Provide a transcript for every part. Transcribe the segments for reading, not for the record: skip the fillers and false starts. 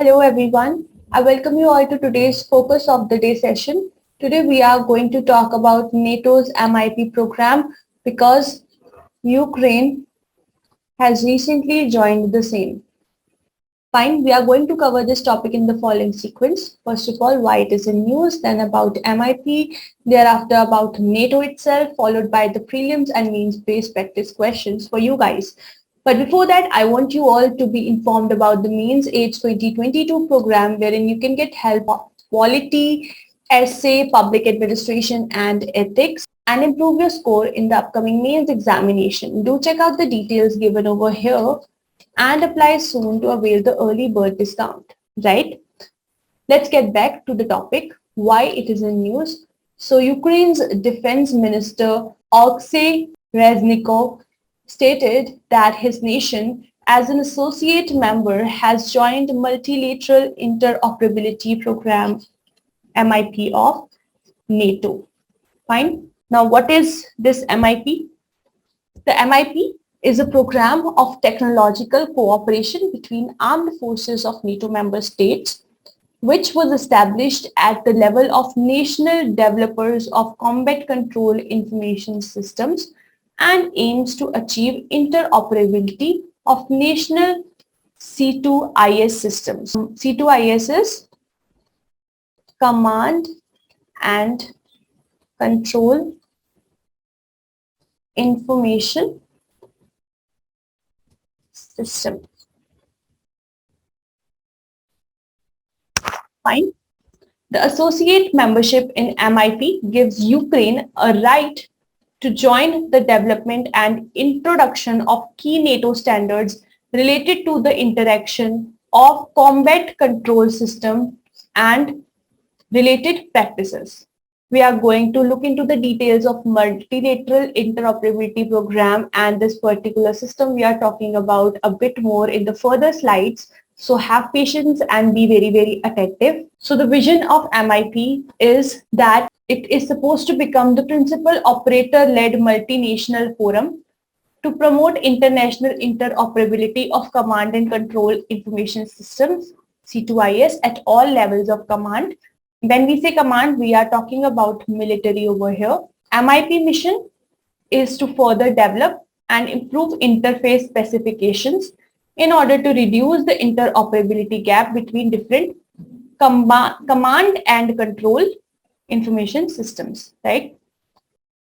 Hello everyone. I welcome you all to today's Focus of the Day session. Today we are going to talk about NATO's MIP program because Ukraine has recently joined the same. Fine, we are going to cover this topic in the following sequence. First of all, why it is in news, then about MIP, thereafter about NATO itself, followed by the prelims and means-based practice questions for you guys. But before that, I want you all to be informed about the Means Age 2022 program, wherein you can get help on quality, essay, public administration, and ethics, and improve your score in the upcoming mains examination. Do check out the details given over here and apply soon to avail the early bird discount, right? Let's get back to the topic, why it is in news. So Ukraine's defense minister Oleksiy Reznikov stated that his nation as an associate member has joined Multilateral Interoperability Program MIP of NATO. Fine. Now what is this MIP? The MIP is a program of technological cooperation between armed forces of NATO member states, which was established at the level of national developers of combat control information systems and aims to achieve interoperability of national C2IS systems. C2IS is Command and Control Information System. Fine. The associate membership in MIP gives Ukraine a right to join the development and introduction of key NATO standards related to the interaction of combat control system and related practices. We are going to look into the details of Multilateral Interoperability Program and this particular system we are talking about a bit more in the further slides. So have patience and be very, very attentive. So the vision of MIP is that it is supposed to become the principal operator-led multinational forum to promote international interoperability of command and control information systems, C2IS, at all levels of command. When we say command, we are talking about military over here. MIP mission is to further develop and improve interface specifications in order to reduce the interoperability gap between different command and control information systems, right?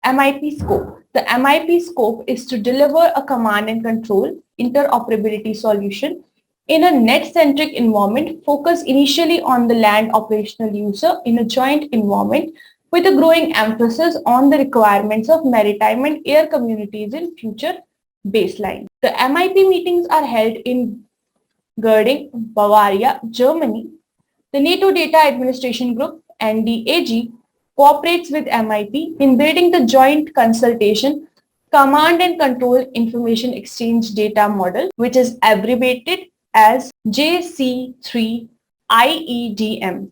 MIP scope. The MIP scope is to deliver a command and control interoperability solution in a net-centric environment focused initially on the land operational user in a joint environment with a growing emphasis on the requirements of maritime and air communities in future baseline. The MIP meetings are held in Gerding, Bavaria, Germany. The NATO Data Administration Group, NDAG, cooperates with MIP in building the joint consultation Command and Control Information Exchange Data Model, which is abbreviated as JC3-IEDM.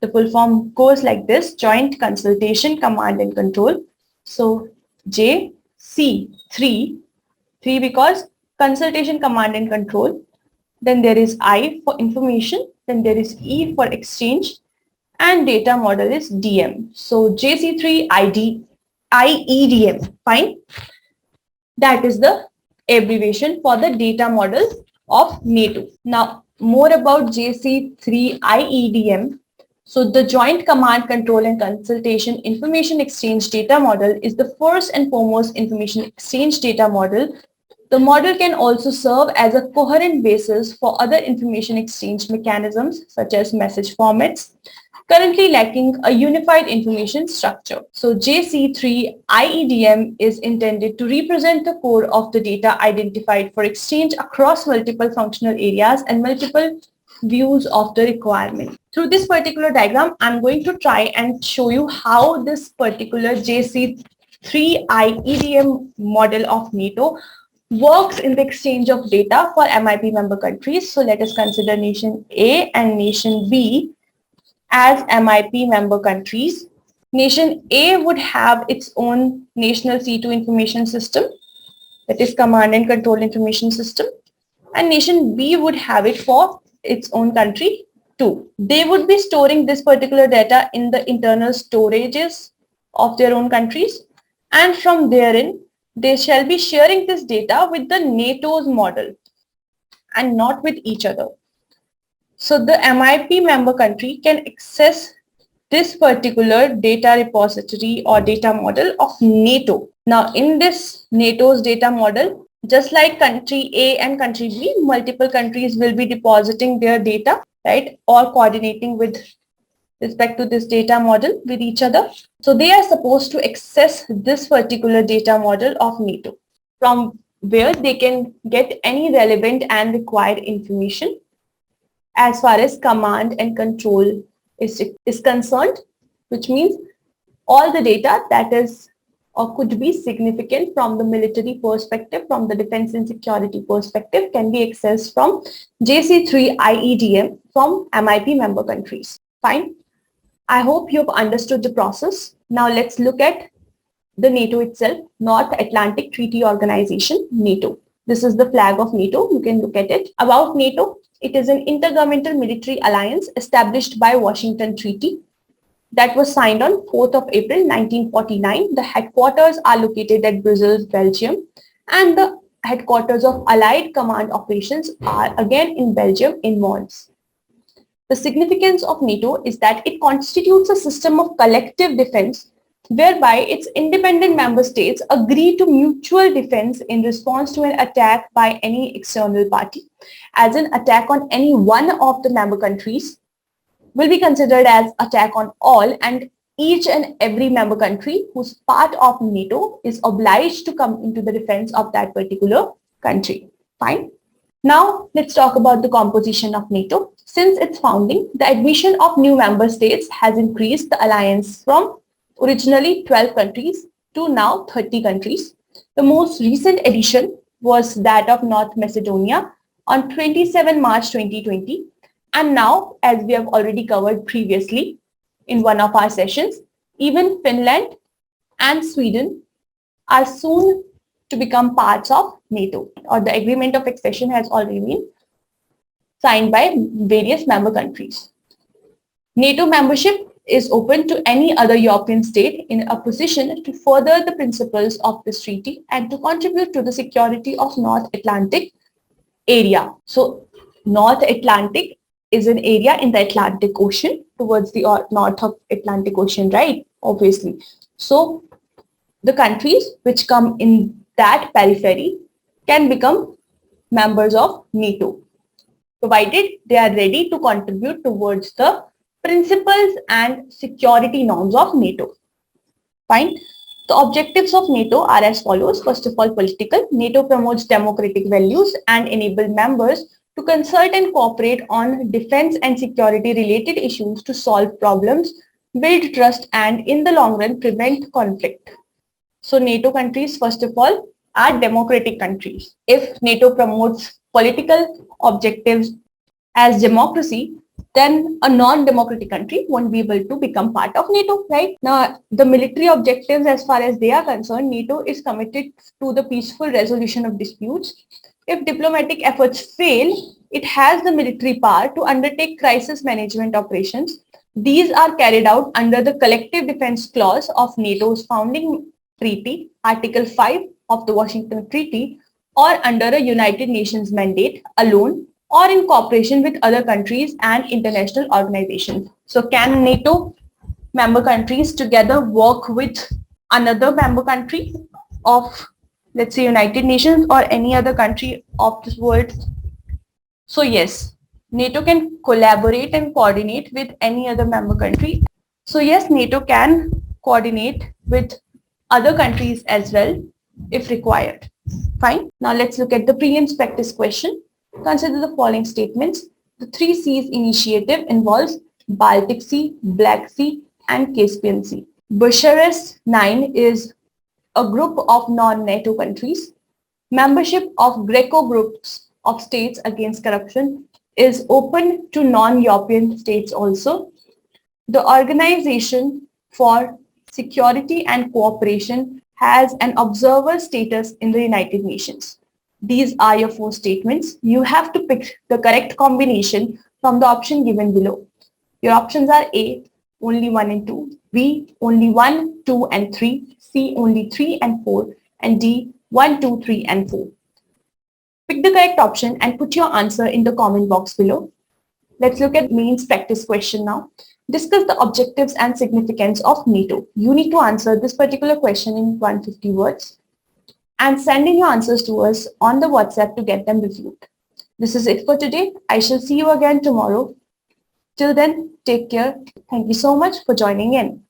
The full form goes like this: Joint Consultation Command and Control. So JC3, 3 because Consultation Command and Control. Then there is I for information. Then there is E for exchange. And data model is DM. So JC3-IEDM. Fine. That is the abbreviation for the data model of NATO. Now, more about JC3-IEDM. So the Joint Command, Control and Consultation Information Exchange Data Model is the first and foremost information exchange data model. The model can also serve as a coherent basis for other information exchange mechanisms such as message formats, currently lacking a unified information structure. So JC3-IEDM is intended to represent the core of the data identified for exchange across multiple functional areas and multiple views of the requirement. Through this particular diagram, I'm going to try and show you how this particular JC3-IEDM model of NATO works in the exchange of data for MIP member countries. So let us consider nation A and nation B as MIP member countries. Nation A would have its own national C2 information system, that is Command and Control Information System, and nation B would have it for its own country too. They would be storing this particular data in the internal storages of their own countries, and from therein they shall be sharing this data with the NATO's model and not with each other. So the MIP member country can access this particular data repository or data model of NATO. Now in this NATO's data model, just like country A and country B, multiple countries will be depositing their data, right, or coordinating with respect to this data model with each other. So they are supposed to access this particular data model of NATO, from where they can get any relevant and required information as far as command and control is concerned, which means all the data that is or could be significant from the military perspective, from the defense and security perspective, can be accessed from JC3 IEDM from MIP member countries. Fine. I hope you've understood the process. Now let's look at the NATO itself, North Atlantic Treaty Organization, NATO. This is the flag of NATO. You can look at it. About NATO, it is an intergovernmental military alliance established by Washington Treaty that was signed on 4th of April 1949. The headquarters are located at Brussels, Belgium, and the headquarters of Allied Command Operations are again in Belgium in Mons. The significance of NATO is that it constitutes a system of collective defense whereby its independent member states agree to mutual defense in response to an attack by any external party, as an attack on any one of the member countries will be considered as attack on all, and each and every member country who's part of NATO is obliged to come into the defense of that particular country. Fine. Now let's talk about the composition of NATO. Since its founding, the admission of new member states has increased the alliance from originally 12 countries to now 30 countries. The most recent addition was that of North Macedonia on 27 March 2020. And now, as we have already covered previously in one of our sessions, even Finland and Sweden are soon to become parts of NATO, or the agreement of accession has already been signed by various member countries. NATO membership is open to any other European state in a position to further the principles of this treaty and to contribute to the security of North Atlantic area. So North Atlantic is an area in the Atlantic Ocean towards the north of Atlantic Ocean, right? Obviously. So the countries which come in that periphery can become members of NATO, provided they are ready to contribute towards the principles and security norms of NATO. Fine. The objectives of NATO are as follows. First of all, political. NATO promotes democratic values and enable members to consult and cooperate on defense and security related issues to solve problems, build trust, and in the long run prevent conflict. So NATO countries, first of all, are democratic countries. If NATO promotes political objectives as democracy, then a non-democratic country won't be able to become part of NATO, right? Now, the military objectives, as far as they are concerned, NATO is committed to the peaceful resolution of disputes. If diplomatic efforts fail, it has the military power to undertake crisis management operations. These are carried out under the Collective Defense Clause of NATO's founding treaty, Article 5 of the Washington Treaty, or under a United Nations mandate alone, or in cooperation with other countries and international organizations. So can NATO member countries together work with another member country of, let's say, United Nations or any other country of this world? So yes, NATO can collaborate and coordinate with any other member country. So yes, NATO can coordinate with other countries as well if required. Fine. Now let's look at the prelims practice question. Consider the following statements. The 3 Seas initiative involves Baltic Sea, Black Sea, and Caspian Sea. Bucharest 9 is a group of non-NATO countries. Membership of Greco groups of states against corruption is open to non-European states also. The Organization for Security and Cooperation has an observer status in the United Nations. These are your 4 statements. You have to pick the correct combination from the option given below. Your options are A, only 1 and 2, B, only 1, 2 and 3, C, only 3 and 4, and D, 1, 2, 3 and 4. Pick the correct option and put your answer in the comment box below. Let's look at mains practice question now. Discuss the objectives and significance of NATO. You need to answer this particular question in 150 words and send in your answers to us on the WhatsApp to get them reviewed. This is it for today. I shall see you again tomorrow. Till then, take care. Thank you so much for joining in.